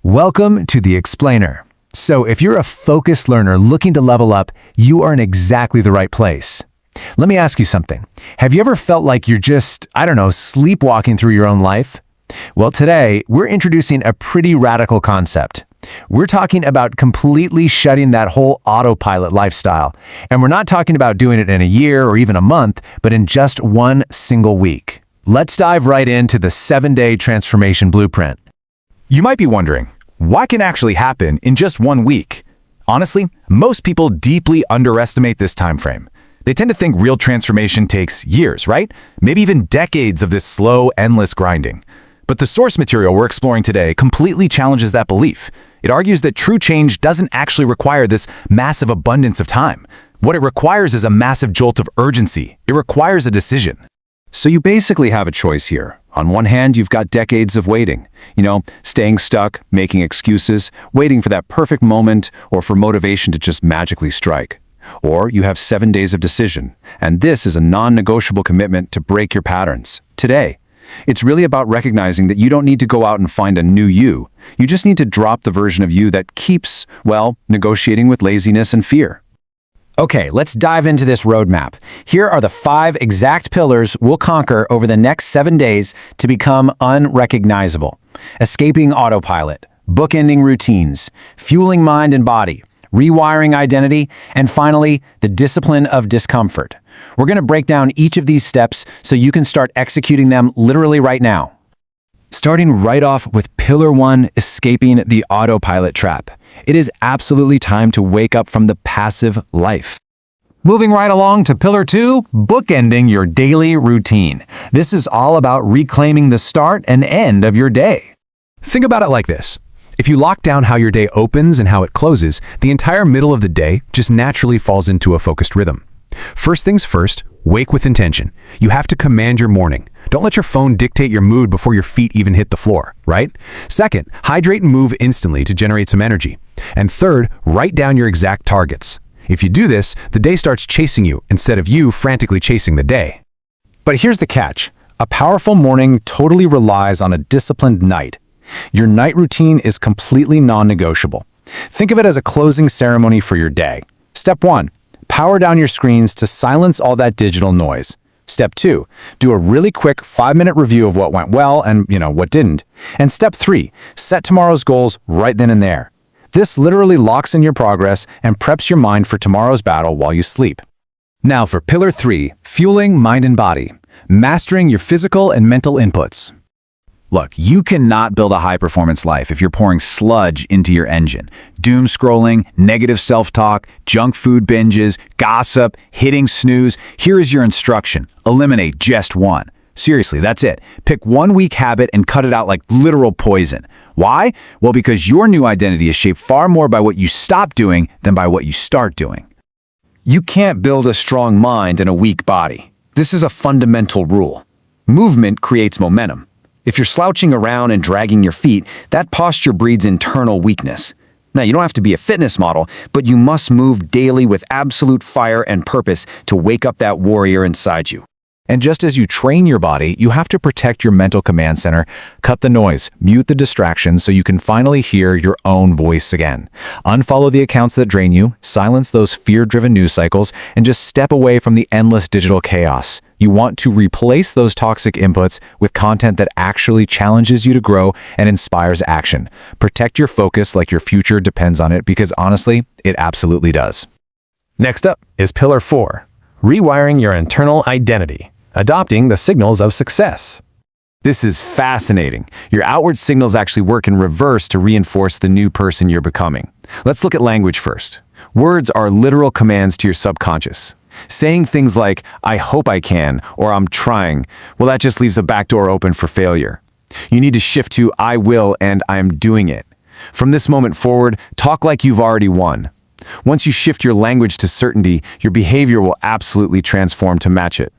Welcome to The Explainer. So if you're a focused learner looking to level up, you are in exactly the right place. Let me ask you something. Have you ever felt like you're just, sleepwalking through your own life? Well, today, we're introducing a pretty radical concept. We're talking about completely shutting that whole autopilot lifestyle. And we're not talking about doing it in a year or even a month, but in just one single week. Let's dive right into the 7-day transformation blueprint. You might be wondering, what can actually happen in just 1 week? Honestly, most people deeply underestimate this time frame. They tend to think real transformation takes years, right? Maybe even decades of this slow, endless grinding. But the source material we're exploring today completely challenges that belief. It argues that true change doesn't actually require this massive abundance of time. What it requires is a massive jolt of urgency. It requires a decision. So you basically have a choice here. On one hand, you've got decades of waiting. Staying stuck, making excuses, waiting for that perfect moment, or for motivation to just magically strike. Or you have 7 days of decision, and this is a non-negotiable commitment to break your patterns. Today, it's really about recognizing that you don't need to go out and find a new you. You just need to drop the version of you that keeps, negotiating with laziness and fear. Okay, let's dive into this roadmap. Here are the 5 exact pillars we'll conquer over the next 7 days to become unrecognizable. Escaping autopilot, bookending routines, fueling mind and body, rewiring identity, and finally, the discipline of discomfort. We're going to break down each of these steps so you can start executing them literally right now. Starting right off with Pillar 1, escaping the autopilot trap. It is absolutely time to wake up from the passive life. Moving right along to Pillar 2, bookending your daily routine. This is all about reclaiming the start and end of your day. Think about it like this. If you lock down how your day opens and how it closes, the entire middle of the day just naturally falls into a focused rhythm. First things first, wake with intention. You have to command your morning. Don't let your phone dictate your mood before your feet even hit the floor, right? Second, hydrate and move instantly to generate some energy. And third, write down your exact targets. If you do this, the day starts chasing you instead of you frantically chasing the day. But here's the catch. A powerful morning totally relies on a disciplined night. Your night routine is completely non-negotiable. Think of it as a closing ceremony for your day. Step 1. Power down your screens to silence all that digital noise. Step 2. Do a really quick 5-minute review of what went well and, what didn't. And Step 3. Set tomorrow's goals right then and there. This literally locks in your progress and preps your mind for tomorrow's battle while you sleep. Now for Pillar 3, fueling mind and body. Mastering your physical and mental inputs. Look, you cannot build a high-performance life if you're pouring sludge into your engine. Doom scrolling, negative self-talk, junk food binges, gossip, hitting snooze. Here is your instruction. Eliminate just one. Seriously, that's it. Pick one weak habit and cut it out like literal poison. Why? Well, because your new identity is shaped far more by what you stop doing than by what you start doing. You can't build a strong mind in a weak body. This is a fundamental rule. Movement creates momentum. If you're slouching around and dragging your feet, that posture breeds internal weakness. Now, you don't have to be a fitness model, but you must move daily with absolute fire and purpose to wake up that warrior inside you. And just as you train your body, you have to protect your mental command center, cut the noise, mute the distractions so you can finally hear your own voice again. Unfollow the accounts that drain you, silence those fear-driven news cycles, and just step away from the endless digital chaos. You want to replace those toxic inputs with content that actually challenges you to grow and inspires action. Protect your focus like your future depends on it because honestly, it absolutely does. Next up is Pillar 4, rewiring your internal identity. Adopting the signals of success. This is fascinating. Your outward signals actually work in reverse to reinforce the new person you're becoming. Let's look at language first. Words are literal commands to your subconscious. Saying things like, I hope I can, or I'm trying, well, that just leaves a backdoor open for failure. You need to shift to I will and I'm doing it. From this moment forward, talk like you've already won. Once you shift your language to certainty, your behavior will absolutely transform to match it.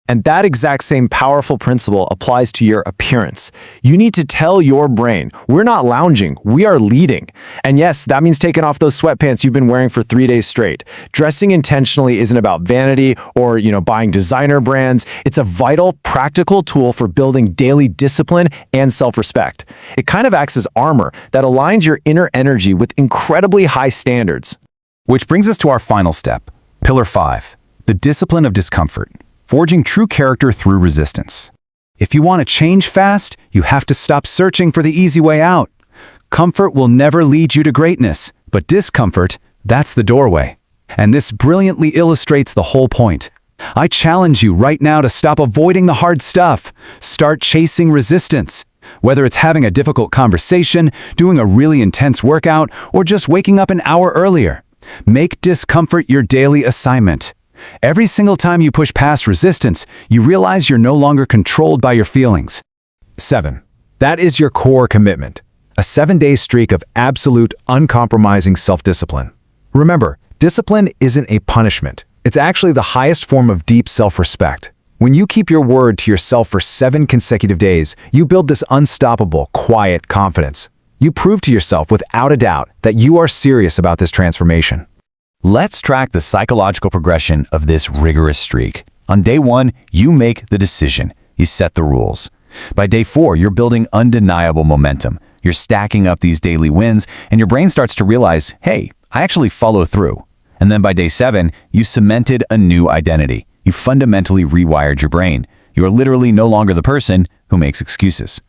And that exact same powerful principle applies to your appearance. You need to tell your brain, we're not lounging, we are leading. And yes, that means taking off those sweatpants you've been wearing for 3 days straight. Dressing intentionally isn't about vanity or, buying designer brands. It's a vital, practical tool for building daily discipline and self-respect. It kind of acts as armor that aligns your inner energy with incredibly high standards. Which brings us to our final step, Pillar 5, the discipline of discomfort. Forging true character through resistance. If you want to change fast, you have to stop searching for the easy way out. Comfort will never lead you to greatness, but discomfort, that's the doorway. And this brilliantly illustrates the whole point. I challenge you right now to stop avoiding the hard stuff. Start chasing resistance. Whether it's having a difficult conversation, doing a really intense workout, or just waking up an hour earlier. Make discomfort your daily assignment. Every single time you push past resistance, you realize you're no longer controlled by your feelings. 7. That is your core commitment. A 7-day streak of absolute, uncompromising self-discipline. Remember, discipline isn't a punishment. It's actually the highest form of deep self-respect. When you keep your word to yourself for 7 consecutive days, you build this unstoppable, quiet confidence. You prove to yourself without a doubt that you are serious about this transformation. Let's track the psychological progression of this rigorous streak. On day 1, you make the decision. You set the rules. By day 4, you're building undeniable momentum. You're stacking up these daily wins, and your brain starts to realize, hey, I actually follow through. And then by day 7, you cemented a new identity. You fundamentally rewired your brain. You are literally no longer the person who makes excuses.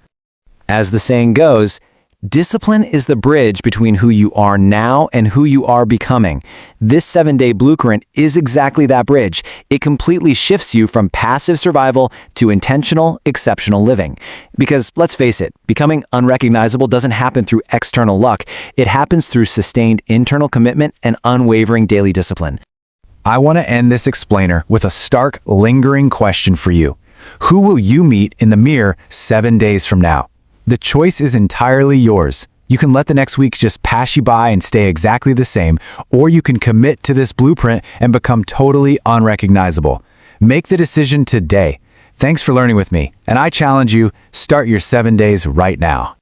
As the saying goes, discipline is the bridge between who you are now and who you are becoming. This 7-day blueprint is exactly that bridge. It completely shifts you from passive survival to intentional, exceptional living. Because let's face it, becoming unrecognizable doesn't happen through external luck. It happens through sustained internal commitment and unwavering daily discipline. I want to end this explainer with a stark, lingering question for you. Who will you meet in the mirror 7 days from now? The choice is entirely yours. You can let the next week just pass you by and stay exactly the same, or you can commit to this blueprint and become totally unrecognizable. Make the decision today. Thanks for learning with me, and I challenge you, start your 7 days right now.